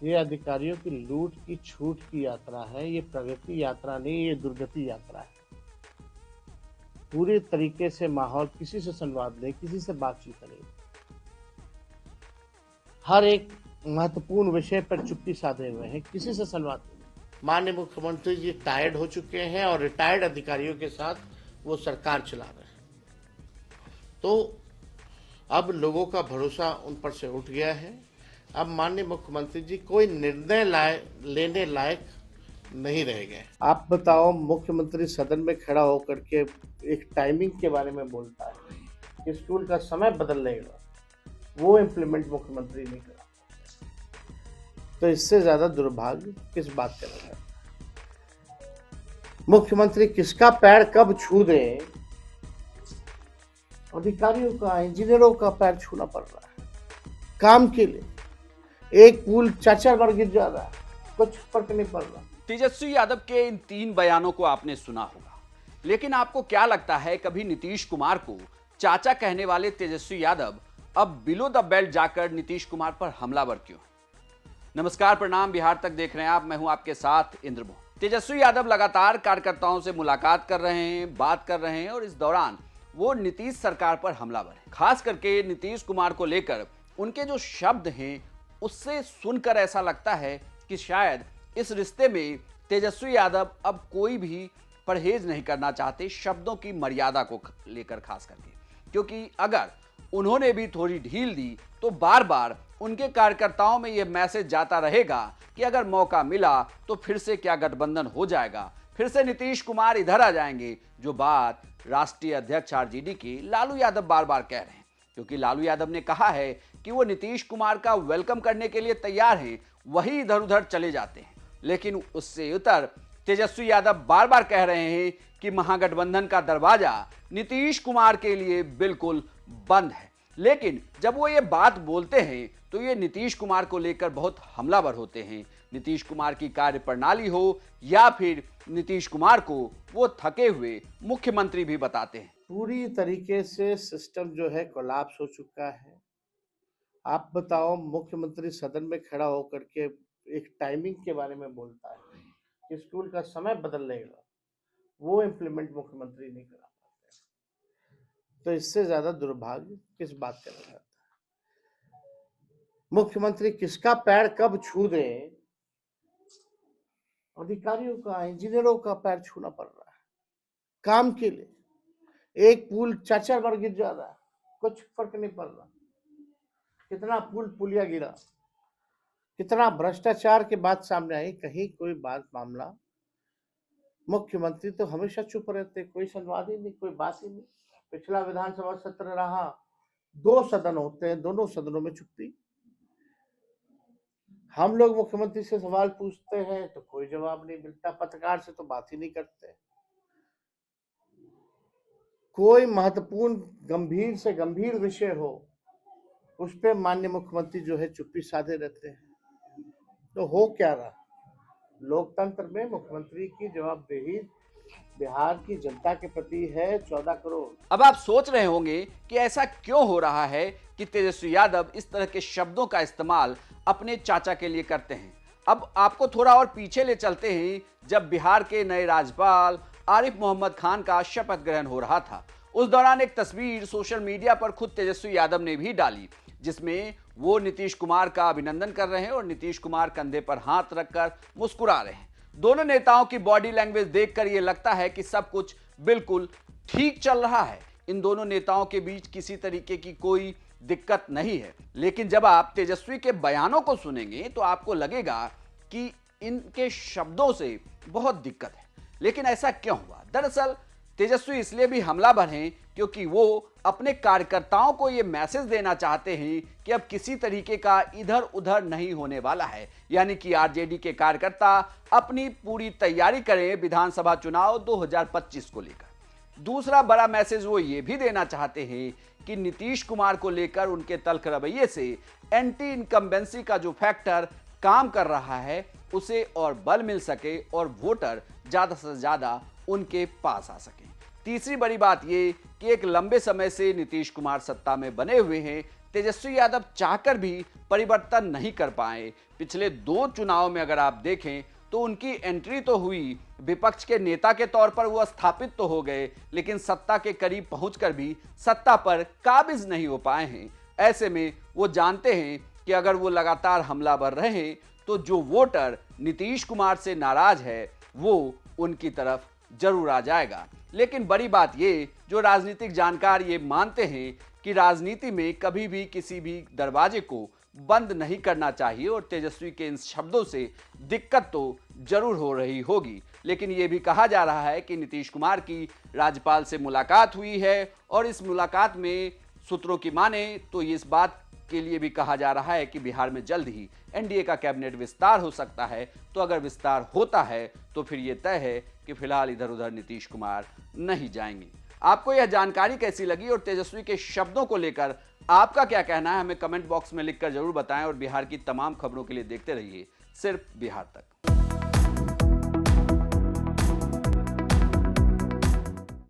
ये अधिकारियों की लूट की छूट की यात्रा है, ये प्रगति यात्रा नहीं, ये दुर्गति यात्रा है। पूरे तरीके से माहौल किसी से संवाद नहीं, किसी से बातचीत नहीं। हर एक महत्वपूर्ण विषय पर चुप्पी साधे हुए हैं, किसी से संवाद नहीं। माननीय मुख्यमंत्री जी टायर्ड हो चुके हैं और रिटायर्ड अधिकारियों के साथ वो सरकार चला रहे हैं। तो अब लोगों का भरोसा उन पर से उठ गया है। अब माननीय मुख्यमंत्री जी कोई निर्णय लेने लायक नहीं रह गए। आप बताओ, मुख्यमंत्री सदन में खड़ा होकर के एक टाइमिंग के बारे में बोलता है कि स्कूल का समय बदलेगा, वो इम्प्लीमेंट मुख्यमंत्री नहीं करा। तो इससे ज्यादा दुर्भाग्य किस बात का है। मुख्यमंत्री किसका पैर कब छू दे, अधिकारियों का, इंजीनियरों का पैर छूना पड़ रहा है काम के लिए। एक पुल 4-4 बार गिर जा रहा है, कुछ फर्क नहीं पड़ रहा। तेजस्वी यादव के इन 3 बयानों को आपने सुना होगा, लेकिन आपको क्या लगता है कभी नीतीश कुमार को चाचा कहने वाले तेजस्वी यादव अब बिलो द बेल्ट जाकर नीतीश कुमार पर हमलावर क्यों हैं? नमस्कार, प्रणाम, बिहार तक देख रहे हैं आप। मैं हूं आपके साथ इंद्रमोहन। तेजस्वी यादव लगातार कार्यकर्ताओं से मुलाकात कर रहे हैं, बात कर रहे हैं और इस दौरान वो नीतीश सरकार पर हमलावर है। खास करके नीतीश कुमार को लेकर उनके जो शब्द हैं उससे सुनकर ऐसा लगता है कि शायद इस रिश्ते में तेजस्वी यादव अब कोई भी परहेज नहीं करना चाहते शब्दों की मर्यादा को लेकर, खास करके क्योंकि अगर उन्होंने भी थोड़ी ढील दी तो बार बार उनके कार्यकर्ताओं में यह मैसेज जाता रहेगा कि अगर मौका मिला तो फिर से क्या गठबंधन हो जाएगा, फिर से नीतीश कुमार इधर आ जाएंगे, जो बात राष्ट्रीय अध्यक्ष आरजेडी के लालू यादव बार बार कह रहे हैं। क्योंकि लालू यादव ने कहा है कि वो नीतीश कुमार का वेलकम करने के लिए तैयार हैं, वही इधर उधर चले जाते हैं। लेकिन उससे उतर तेजस्वी यादव बार बार कह रहे हैं कि महागठबंधन का दरवाजा नीतीश कुमार के लिए बिल्कुल बंद है। लेकिन जब वो ये बात बोलते हैं तो ये नीतीश कुमार को लेकर बहुत हमलावर होते हैं। नीतीश कुमार की कार्यप्रणाली हो या फिर नीतीश कुमार को वो थके हुए मुख्यमंत्री भी बताते हैं। पूरी तरीके से सिस्टम जो है कोलैप्स हो चुका है। आप बताओ, मुख्यमंत्री सदन में खड़ा होकर के एक टाइमिंग के बारे में बोलता है कि स्कूल का समय बदलेगा, वो इम्प्लीमेंट मुख्यमंत्री नहीं करा पाते। तो इससे ज्यादा दुर्भाग्य किस बात का है। मुख्यमंत्री किसका पैर कब छू दे, अधिकारियों का, इंजीनियरों का पैर छूना पड़ रहा है काम के लिए। एक पुल 4-4 बार गिर जा रहा है, कुछ फर्क नहीं पड़ रहा। कितना पुलिया गिरा, कितना भ्रष्टाचार की बात सामने आई, कहीं कोई बात मामला। मुख्यमंत्री तो हमेशा चुप रहते, कोई संवाद ही नहीं, कोई बात ही नहीं। पिछला विधानसभा सत्र रहा, 2 सदन होते हैं, दोनों सदनों में चुप्पी। हम लोग मुख्यमंत्री से सवाल पूछते हैं तो कोई जवाब नहीं मिलता, पत्रकार से तो बात ही नहीं करते। कोई महत्वपूर्ण गंभीर से गंभीर विषय हो उस पे माननीय मुख्यमंत्री जो है चुप्पी साधे रहते हैं। तो हो क्या रहा, लोकतंत्र में मुख्यमंत्री की जवाबदेही बिहार की जनता के प्रति है 14 करोड़। अब आप सोच रहे होंगे कि ऐसा क्यों हो रहा है कि तेजस्वी यादव इस तरह के शब्दों का इस्तेमाल अपने चाचा के लिए करते हैं। अब आपको थोड़ा और पीछे ले चलते हैं, जब बिहार के नए राज्यपाल आरिफ मोहम्मद खान का शपथ ग्रहण हो रहा था। उस दौरान एक तस्वीर सोशल मीडिया पर खुद तेजस्वी यादव ने भी डाली, जिसमें वो नीतीश कुमार का अभिनंदन कर रहे हैं और नीतीश कुमार कंधे पर हाथ रखकर मुस्कुरा रहे हैं। दोनों नेताओं की बॉडी लैंग्वेज देखकर यह लगता है कि सब कुछ बिल्कुल ठीक चल रहा है। इन दोनों नेताओं के बीच किसी तरीके की कोई दिक्कत नहीं है। लेकिन जब आप तेजस्वी के बयानों को सुनेंगे तो आपको लगेगा कि इनके शब्दों से बहुत दिक्कत है। लेकिन ऐसा क्यों हुआ? दरअसल तेजस्वी इसलिए भी हमलावर हैं क्योंकि वो अपने कार्यकर्ताओं को यह मैसेज देना चाहते हैं कि अब किसी तरीके का इधर उधर नहीं होने वाला है। यानी कि आरजेडी के कार्यकर्ता अपनी पूरी तैयारी करें विधानसभा चुनाव 2025 को लेकर। दूसरा बड़ा मैसेज वो ये भी देना चाहते हैं कि नीतीश कुमार को लेकर उनके तल्ख रवैये से एंटी इनकम्बेंसी का जो फैक्टर काम कर रहा है उसे और बल मिल सके और वोटर ज्यादा से ज्यादा उनके पास आ सके। तीसरी बड़ी बात यह कि एक लंबे समय से नीतीश कुमार सत्ता में बने हुए हैं, तेजस्वी यादव चाहकर भी परिवर्तन नहीं कर पाए। पिछले 2 चुनाव में अगर आप देखें तो उनकी एंट्री तो हुई, विपक्ष के नेता के तौर पर वो स्थापित तो हो गए, लेकिन सत्ता के करीब पहुंचकर भी सत्ता पर काबिज नहीं हो पाए हैं। ऐसे में वो जानते हैं कि अगर वो लगातार हमलावर रहे तो जो वोटर नीतीश कुमार से नाराज है वो उनकी तरफ जरूर आ जाएगा। लेकिन बड़ी बात ये, जो राजनीतिक जानकार ये मानते हैं कि राजनीति में कभी भी किसी भी दरवाजे को बंद नहीं करना चाहिए, और तेजस्वी के इन शब्दों से दिक्कत तो जरूर हो रही होगी। लेकिन यह भी कहा जा रहा है कि नीतीश कुमार की राज्यपाल से मुलाकात हुई है, और इस मुलाकात में सूत्रों की माने तो इस बात के लिए भी कहा जा रहा है कि बिहार में जल्द ही एनडीए का कैबिनेट विस्तार हो सकता है। तो अगर विस्तार होता है तो फिर यह तय है कि फिलहाल इधर उधर नीतीश कुमार नहीं जाएंगे। आपको यह जानकारी कैसी लगी और तेजस्वी के शब्दों को लेकर आपका क्या कहना है, हमें कमेंट बॉक्स में लिखकर जरूर बताएं। और बिहार की तमाम खबरों के लिए देखते रहिए सिर्फ बिहार तक।